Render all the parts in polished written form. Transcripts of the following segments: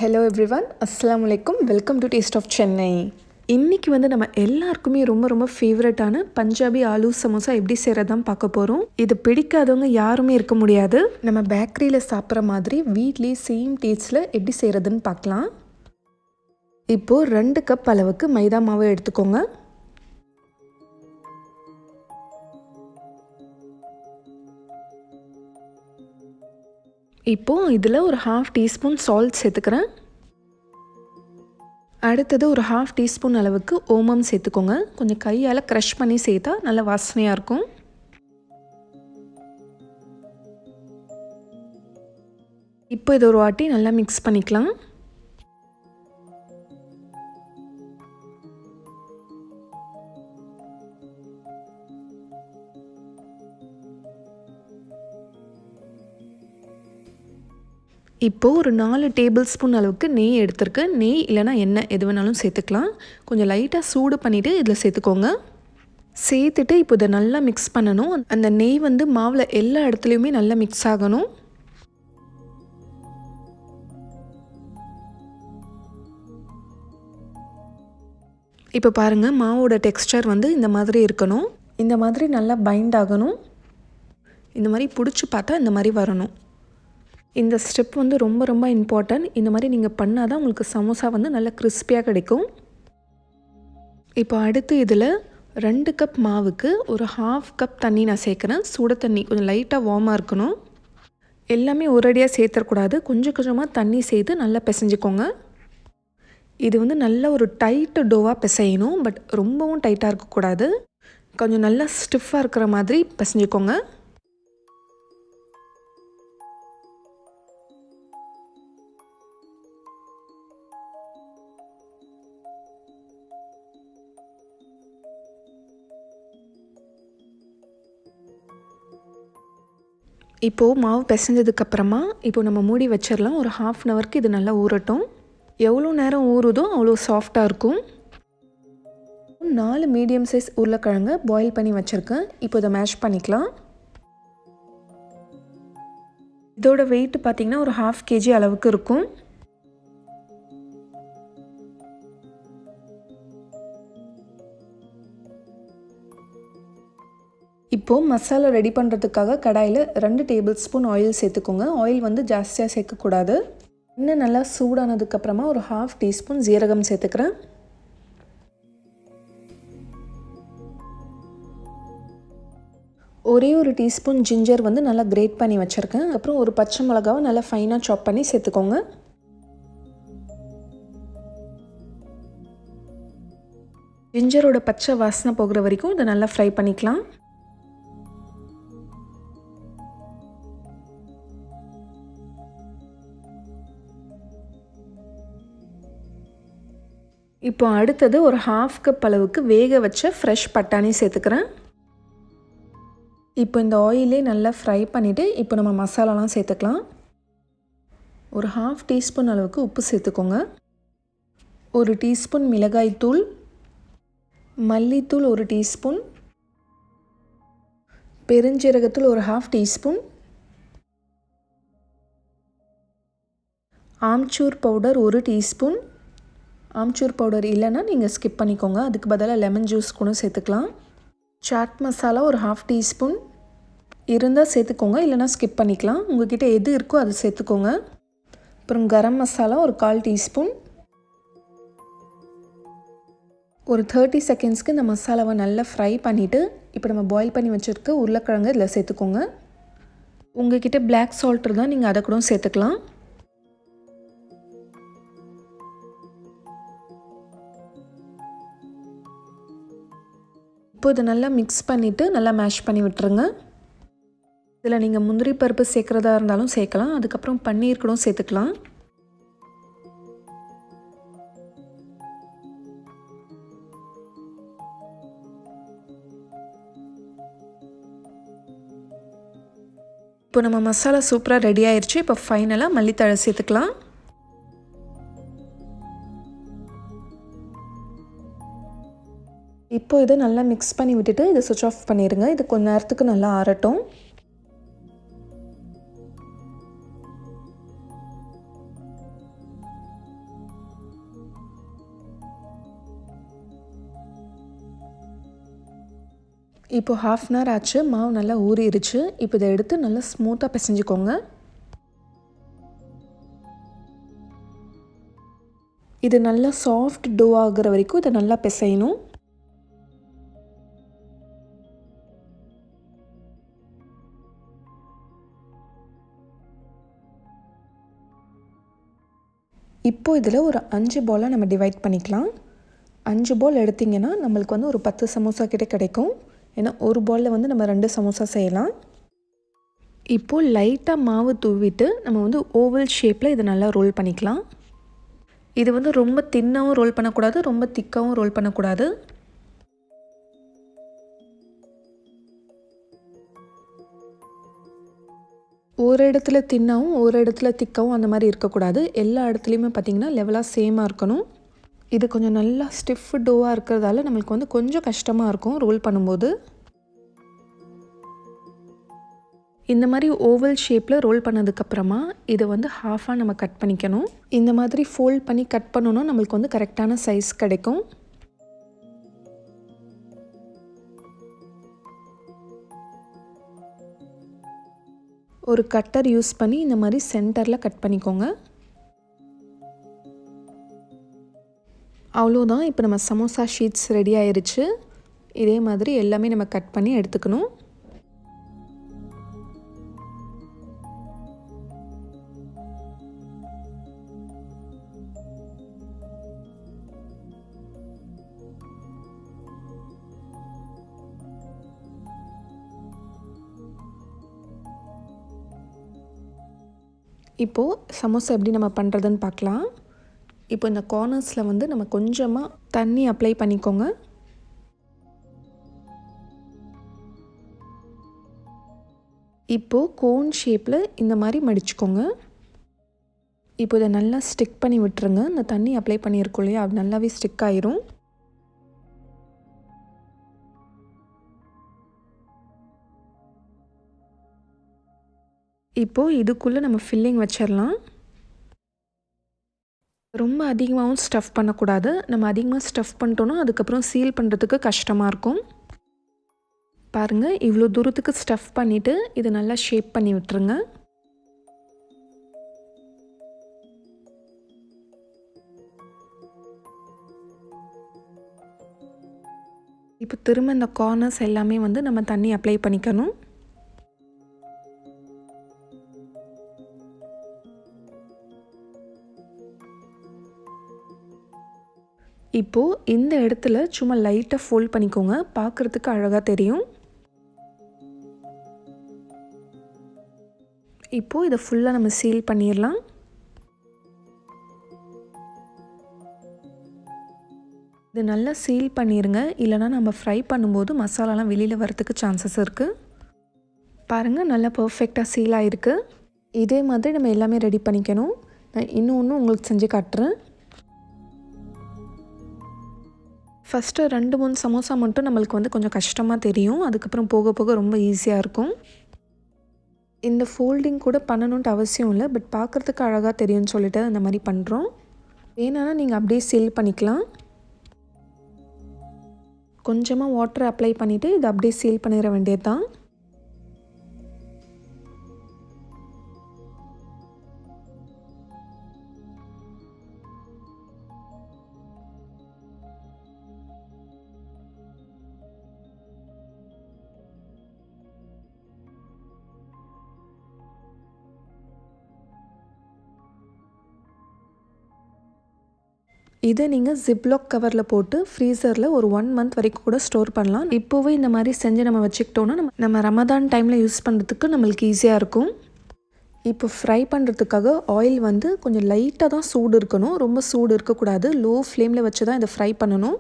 Hello everyone, அஸ்ஸலாமு அலைக்கும். Welcome to taste of Chennai. இன்றைக்கி நம்ம எல்லாருக்குமே ரொம்ப ஃபேவரட்டான பஞ்சாபி ஆலு சமோசா எப்படி செய்கிறதான் பார்க்க போகிறோம். இது பிடிக்காதவங்க யாருமே இருக்க முடியாது. நம்ம பேக்கரியில் சாப்பிட்ற மாதிரி வீட்லேயே சேம் டேஸ்ட்டில் எப்படி செய்கிறதுன்னு பார்க்கலாம். இப்போது 2 கப் அளவுக்கு மைதா மாவு எடுத்துக்கோங்க. இப்போது இதில் ஒரு 1/2 டீஸ்பூன் சால்ட் சேர்த்துக்கிறேன். அடுத்தது ஒரு 1/2 டீஸ்பூன் அளவுக்கு ஓமம் சேர்த்துக்கோங்க. கொஞ்சம் கையால் க்ரஷ் பண்ணி சேர்த்தா நல்ல வாசனையாக இருக்கும். இப்போ இது ஒரு வாட்டி நல்லா மிக்ஸ் பண்ணிக்கலாம். இப்போது ஒரு 4 டேபிள் ஸ்பூன் அளவுக்கு நெய் எடுத்துருக்கேன். நெய் இல்லைனா எண்ணெய் எது வேணாலும் சேர்த்துக்கலாம். கொஞ்சம் லைட்டாக சூடு பண்ணிவிட்டு இதில் சேர்த்துக்கோங்க. சேர்த்துட்டு இப்போ இதை நல்லா மிக்ஸ் பண்ணணும். அந்த நெய் மாவில் எல்லா இடத்துலையுமே நல்லா மிக்ஸ் ஆகணும். இப்போ பாருங்கள், மாவோட டெக்ஸ்டர் இந்த மாதிரி இருக்கணும். இந்த மாதிரி நல்லா பைண்ட் ஆகணும். இந்த மாதிரி பிடிச்சி பார்த்தா இந்த மாதிரி வரணும். இந்த ஸ்டெப் ரொம்ப இம்பார்ட்டன்ட். இந்த மாதிரி நீங்கள் பண்ணால் தான் உங்களுக்கு சமோசா நல்லா கிறிஸ்பியாக கிடைக்கும். இப்போ அடுத்து இதில் 2 கப் மாவுக்கு ஒரு 1/2 கப் தண்ணி நான் சேர்க்குறேன். சுட தண்ணி, கொஞ்சம் லைட்டாக வார்மாக இருக்கணும். எல்லாமே ஒரேடியாக சேர்த்துடக்கூடாது. கொஞ்சம் கொஞ்சமாக தண்ணி சேர்த்து நல்லா பிசைஞ்சிக்கோங்க. இது நல்ல ஒரு டைட்டு டோவாக பிசையணும். பட் ரொம்பவும் டைட்டாக இருக்கக்கூடாது. கொஞ்சம் நல்லா ஸ்டிஃபாக இருக்கிற மாதிரி பிசைஞ்சிக்கோங்க. இப்போது மாவு பிசைஞ்சதுக்கப்புறமா இப்போ நம்ம மூடி வச்சிடலாம். ஒரு 1/2 அன் ஹவருக்கு இது நல்லா ஊறட்டும். எவ்வளோ நேரம் ஊறுதோ அவ்வளோ சாஃப்டாக இருக்கும். 4 மீடியம் சைஸ் உருளைக்கிழங்கு பாயில் பண்ணி வச்சுருக்கேன். இப்போ இதை மேஷ் பண்ணிக்கலாம். இதோட வெயிட் பார்த்திங்கன்னா ஒரு 1/2 kg அளவுக்கு இருக்கும். இப்போது மசாலா ரெடி பண்ணுறதுக்காக கடாயில் 2 டேபிள் ஸ்பூன் ஆயில் சேர்த்துக்கோங்க. ஆயில் ஜாஸ்தியாக சேர்க்கக்கூடாது. இன்னும் நல்லா சூடானதுக்கப்புறமா ஒரு 1/2 டீஸ்பூன் ஜீரகம் சேர்த்துக்கிறேன். ஒரே ஒரு டீஸ்பூன் ஜிஞ்சர் நல்லா கிரேட் பண்ணி வச்சுருக்கேன். அப்புறம் ஒரு பச்சை மிளகாவை நல்லா ஃபைனாக சாப் பண்ணி சேர்த்துக்கோங்க. ஜிஞ்சரோட பச்சை வாசனை போகிற வரைக்கும் இதை நல்லா ஃப்ரை பண்ணிக்கலாம். இப்போ அடுத்தது ஒரு 1/2 கப் அளவுக்கு வேக வச்ச ஃப்ரெஷ் பட்டாணி சேர்த்துக்கிறேன். இப்போ இந்த ஆயிலே நல்லா ஃப்ரை பண்ணிவிட்டு இப்போ நம்ம மசாலாலாம் சேர்த்துக்கலாம். ஒரு 1/2 டீஸ்பூன் அளவுக்கு உப்பு சேர்த்துக்கோங்க. ஒரு டீஸ்பூன் மிளகாய்த்தூள், மல்லித்தூள் ஒரு டீஸ்பூன், பெருஞ்சீரகத்தூள் ஒரு 1/2 டீஸ்பூன், ஆம்ச்சூர் பவுடர் ஒரு டீஸ்பூன். ஆம்ச்சூர் பவுடர் இல்லைன்னா நீங்கள் ஸ்கிப் பண்ணிக்கோங்க. அதுக்கு பதிலாக லெமன் ஜூஸ் கூட சேர்த்துக்கலாம். சாட் மசாலா ஒரு 1/2 டீஸ்பூன் இருந்தால் சேர்த்துக்கோங்க, இல்லைனா ஸ்கிப் பண்ணிக்கலாம். உங்கள்கிட்ட எது இருக்கோ அது சேர்த்துக்கோங்க. அப்புறம் கரம் மசாலா ஒரு 1/4 டீஸ்பூன். ஒரு 30 செகண்ட்ஸ்க்கு இந்த மசாலாவை நல்லா ஃப்ரை பண்ணிவிட்டு இப்போ நம்ம பாயில் பண்ணி வச்சுருக்க உருளைக்கிழங்கு இதில் சேர்த்துக்கோங்க. உங்கள்கிட்ட பிளாக் சால்ட் இருந்தால் நீங்கள் அதை கூட சேர்த்துக்கலாம். இப்போ இதை நல்லா மிக்ஸ் பண்ணிவிட்டு நல்லா மேஷ் பண்ணி விட்டுருங்க. இதில் நீங்கள் முந்திரி பருப்பு சேர்க்குறதா இருந்தாலும் சேர்க்கலாம். அதுக்கப்புறம் பன்னீர் கூட சேர்த்துக்கலாம். இப்போ நம்ம மசாலா சூப்பராக ரெடி ஆயிடுச்சு. இப்போ ஃபைனலாக மல்லித்தழை சேர்த்துக்கலாம். இப்போ இதை நல்லா மிக்ஸ் பண்ணி விட்டுட்டு இதை சுவிட்ச் ஆஃப் பண்ணிடுங்க. இது கொஞ்ச நேரத்துக்கு நல்லா ஆறட்டும். இப்போ 1/2 அன் ஹவர் ஆச்சு. மாவு நல்லா ஊறிடுச்சு. இப்போ இதை எடுத்து நல்லா ஸ்மூத்தாக பிசைஞ்சுக்கோங்க. இது நல்லா சாஃப்ட் டோ ஆகிற வரைக்கும் இதை நல்லா பிசையணும். இப்போ இதில் ஒரு 5 பாலாக நம்ம டிவைட் பண்ணிக்கலாம். 5 பால் எடுத்திங்கன்னா நம்மளுக்கு வந்து ஒரு 10 சமோசா கிட்ட கிடைக்கும். ஏன்னா ஒரு பாலில் வந்து நம்ம 2 சமோசா செய்யலாம். இப்போது லைட்டாக மாவு தூவிட்டு நம்ம வந்து ஓவல் ஷேப்பில் இதை நல்லா ரோல் பண்ணிக்கலாம். இது வந்து ரொம்ப தின்னாகவும் ரோல் பண்ணக்கூடாது, ரொம்ப திக்காகவும் ரோல் பண்ணக்கூடாது. ஒரு இடத்துல தின்னாகவும் ஒரு இடத்துல திக்காகவும் அந்த மாதிரி இருக்கக்கூடாது. எல்லா இடத்துலையுமே பார்த்திங்கன்னா லெவலாக சேமாக இருக்கணும். இது கொஞ்சம் நல்லா ஸ்டிஃப் டோவாக இருக்கிறதால நம்மளுக்கு வந்து கொஞ்சம் கஷ்டமாக இருக்கும் ரோல் பண்ணும்போது. இந்த மாதிரி ஓவல் ஷேப்பில் ரோல் பண்ணதுக்கப்புறமா இதை வந்து ஹாஃபாக நம்ம கட் பண்ணிக்கணும். இந்த மாதிரி ஃபோல்ட் பண்ணி கட் பண்ணோன்னா நம்மளுக்கு வந்து கரெக்டான சைஸ் கிடைக்கும். ஒரு கட்டர் யூஸ் பண்ணி இந்த மாதிரி சென்டரில் கட் பண்ணிக்கோங்க. அவ்வளோதான். இப்போ நம்ம சமோசா ஷீட்ஸ் ரெடி ஆயிருச்சு. இதே மாதிரி எல்லாமே நம்ம கட் பண்ணி எடுத்துக்கணும். இப்போது சமோசா எப்படி நம்ம பண்ணுறதுன்னு பார்க்கலாம். இப்போ இந்த கார்னர்ஸில் வந்து நம்ம கொஞ்சமாக தண்ணி அப்ளை பண்ணிக்கோங்க. இப்போது கோன் ஷேப்பில் இந்த மாதிரி மடிச்சுக்கோங்க. இப்போ இதை நல்லா ஸ்டிக் பண்ணி விட்டுருங்க. இந்த தண்ணி அப்ளை பண்ணியிருக்கோம் இல்லையா, அது நல்லாவே ஸ்டிக் ஆயிரும். இப்போது இதுக்குள்ளே நம்ம ஃபில்லிங் வச்சிடலாம். ரொம்ப அதிகமாகவும் ஸ்டஃப் பண்ணக்கூடாது. நம்ம அதிகமாக ஸ்டஃப் பண்ணிட்டோன்னா அதுக்கப்புறம் சீல் பண்ணுறதுக்கு கஷ்டமாக இருக்கும். பாருங்கள், இவ்வளோ தூரத்துக்கு ஸ்டஃப் பண்ணிவிட்டு இதை நல்லா ஷேப் பண்ணி விட்டுருங்க. இப்போ திரும்ப இந்த கார்னர்ஸ் எல்லாமே வந்து நம்ம தண்ணி அப்ளை பண்ணிக்கணும். இப்போது இந்த இடத்துல சும்மா லைட்டாக ஃபோல்ட் பண்ணிக்கோங்க. பார்க்குறதுக்கு அழகாக தெரியும். இப்போது இதை ஃபுல்லாக நம்ம சீல் பண்ணிடலாம். இது நல்லா சீல் பண்ணிடுங்க. இல்லைனா நம்ம ஃப்ரை பண்ணும்போது மசாலாலாம் வெளியில் வரத்துக்கு சான்சஸ் இருக்குது. பாருங்கள், நல்லா பர்ஃபெக்டாக சீல் ஆகிருக்கு. இதே மாதிரி நம்ம எல்லாமே ரெடி பண்ணிக்கணும். நான் இன்னொன்று உங்களுக்கு செஞ்சு காட்டுறேன். ஃபஸ்ட்டு 2-3 சமோசா மட்டும் நம்மளுக்கு வந்து கொஞ்சம் கஷ்டமாக தெரியும். அதுக்கப்புறம் போக போக ரொம்ப ஈஸியாக இருக்கும். இந்த ஃபோல்டிங் கூட பண்ணணுன்ட்டு அவசியம் இல்லை. பட் பார்க்குறதுக்கு அழகாக தெரியும்னு சொல்லிட்டு அந்த மாதிரி பண்ணுறோம். வேணும்னா நீங்கள் அப்படியே சீல் பண்ணிக்கலாம். கொஞ்சமாக வாட்டர் அப்ளை பண்ணிவிட்டு இதை அப்படியே சீல் பண்ணிட வேண்டியது தான். இதை நீங்கள் ஜிப்லாக் கவரில் போட்டு ஃப்ரீசரில் ஒரு 1 மந்த் வரைக்கும் கூட ஸ்டோர் பண்ணலாம். இப்போவே இந்த மாதிரி செஞ்சு நம்ம வச்சுக்கிட்டோன்னா நம்ம ரமதான் டைமில் யூஸ் பண்ணுறதுக்கு நம்மளுக்கு ஈஸியாக இருக்கும். இப்போ ஃப்ரை பண்ணுறதுக்காக ஆயில் வந்து கொஞ்சம் லைட்டாக தான் சூடு இருக்கணும். ரொம்ப சூடு இருக்கக்கூடாது. லோ ஃப்ளேமில் வச்சு தான் இதை ஃப்ரை பண்ணணும்.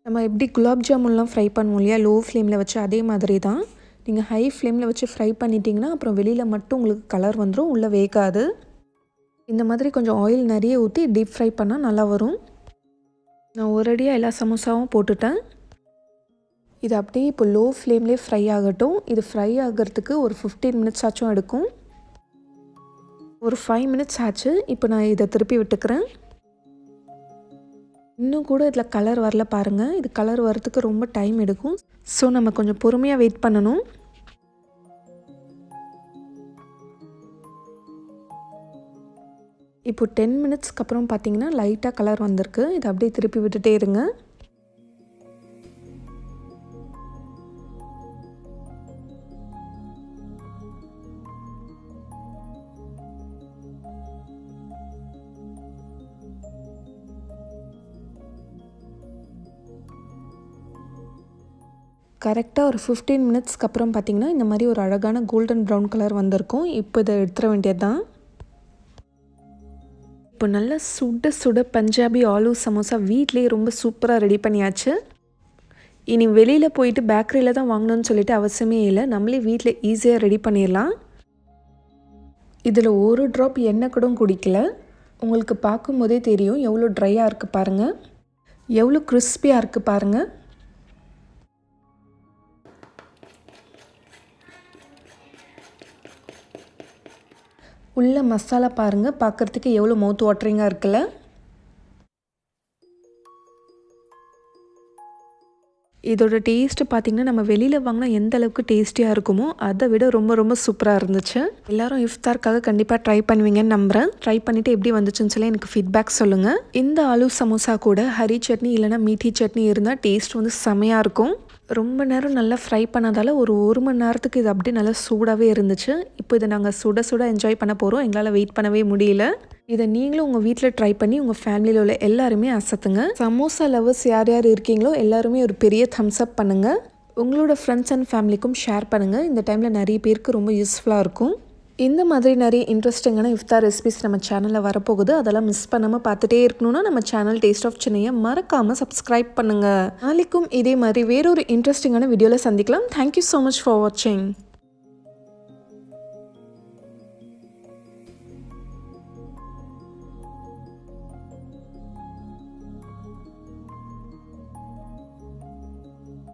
நம்ம எப்படி குலாப் ஜாமுன்லாம் ஃப்ரை பண்ணுவோம் இல்லையா, லோ ஃப்ளேமில் வச்சு, அதே மாதிரி தான். நீங்கள் ஹை ஃப்ளேமில் வச்சு ஃப்ரை பண்ணிட்டீங்கன்னா அப்புறம் வெளியில் மட்டும் உங்களுக்கு கலர் வந்துடும், உள்ளே வேகாது. இந்த மாதிரி கொஞ்சம் ஆயில் நிறைய ஊற்றி டீப் ஃப்ரை பண்ணால் நல்லா வரும். நான் ஒரேடியாக எல்லா சமோசாவும் போட்டுட்டேன். இது அப்படியே இப்போ லோ ஃப்ளேம்லேயே ஃப்ரை ஆகட்டும். இது ஃப்ரை ஆகிறதுக்கு ஒரு 15 மினிட்ஸ் ஆச்சும் எடுக்கும். ஒரு 5 மினிட்ஸ் ஆச்சு. இப்போ நான் இதை திருப்பி விட்டுக்கிறேன். இன்னும் கூட இதில் கலர் வரல பாருங்கள். இது கலர் வரத்துக்கு ரொம்ப டைம் எடுக்கும். ஸோ நம்ம கொஞ்சம் பொறுமையாக வெயிட் பண்ணணும். இப்போ 10 மினிட்ஸ்க்கு அப்புறம் பார்த்தீங்கன்னா லைட்டாக கலர் வந்திருக்கு. இதை அப்படியே திருப்பி விட்டுட்டே இருங்க. கரெக்டாக ஒரு 15 மினிட்ஸ்க்கு அப்புறம் பார்த்திங்கன்னா இந்த மாதிரி ஒரு அழகான கோல்டன் ப்ரௌன் கலர் வந்திருக்கும். இப்போ இதை எடுத்துட வேண்டியது தான். இப்போ நல்லா சுட சுட பஞ்சாபி ஆலு சமோசா வீட்லேயே ரொம்ப சூப்பராக ரெடி பண்ணியாச்சு. இனி வெளியில் போயிட்டு பேக்கரியில் தான் வாங்கணும்னு சொல்லிட்டு அவசியமே இல்லை. நம்மளே வீட்டில் ஈஸியாக ரெடி பண்ணிடலாம். இதில் ஒரு ட்ராப் எண்ணெய் கூட குடிக்கல. உங்களுக்கு பார்க்கும்போதே தெரியும் எவ்வளோ ட்ரையாக இருக்குது பாருங்கள், எவ்வளோ கிறிஸ்பியாக இருக்குது பாருங்கள். உள்ள மசாலா பாருங்கள், பார்க்குறதுக்கு எவ்வளோ மவுத் வாட்டரிங்காக இருக்குல்ல. இதோட டேஸ்ட்டு பார்த்திங்கன்னா நம்ம வெளியில் வாங்கினா எந்த அளவுக்கு டேஸ்டியாக இருக்குமோ அதை விட ரொம்ப ரொம்ப சூப்பராக இருந்துச்சு. எல்லோரும் இஃப்தாருக்காக கண்டிப்பாக ட்ரை பண்ணுவீங்கன்னு நம்புகிறேன். ட்ரை பண்ணிவிட்டு எப்படி வந்துச்சுன்னு சொல்லி எனக்கு ஃபீட்பேக் சொல்லுங்கள். இந்த ஆலு சமோசா கூட ஹரி சட்னி இல்லைனா மீட்டி சட்னி இருந்தால் டேஸ்ட் வந்து செமையாக இருக்கும். ரொம்ப நேரம் நல்லா ஃப்ரை பண்ணதால் ஒரு மணி நேரத்துக்கு இது அப்படியே நல்லா சூடாகவே இருந்துச்சு. இப்போ இதை நாங்கள் சுட சுட என்ஜாய் பண்ண போகிறோம். எங்களால் வெயிட் பண்ணவே முடியல. இதை நீங்களும் உங்கள் வீட்டில் ட்ரை பண்ணி உங்கள் ஃபேமிலியில் உள்ள எல்லாருமே அசத்துங்க. சமோசா லவர்ஸ் யார் யார் இருக்கீங்களோ எல்லாருமே ஒரு பெரிய தம்ஸ் அப் பண்ணுங்கள். உங்களோட ஃப்ரெண்ட்ஸ் அண்ட் ஃபேமிலிக்கும் ஷேர் பண்ணுங்கள். இந்த டைமில் நிறைய பேருக்கு ரொம்ப யூஸ்ஃபுல்லாக இருக்கும். இந்த மாதிரி நிறைய இன்ட்ரெஸ்டிங்கான இஃப்தார் ரெசிபிஸ் நம்ம சேனலில் வரப்போகுது. அதெல்லாம் மிஸ் பண்ணாமல் பார்த்துட்டே இருக்கணும்னா நம்ம சேனல் டேஸ்ட் ஆஃப் சென்னையை மறக்காமல் சப்ஸ்கிரைப் பண்ணுங்கள். நாளைக்கும் இதே மாதிரி வேறொரு இன்ட்ரெஸ்டிங்கான வீடியோவில் சந்திக்கலாம். தேங்க்யூ ஸோ மச் ஃபார் வாட்சிங்.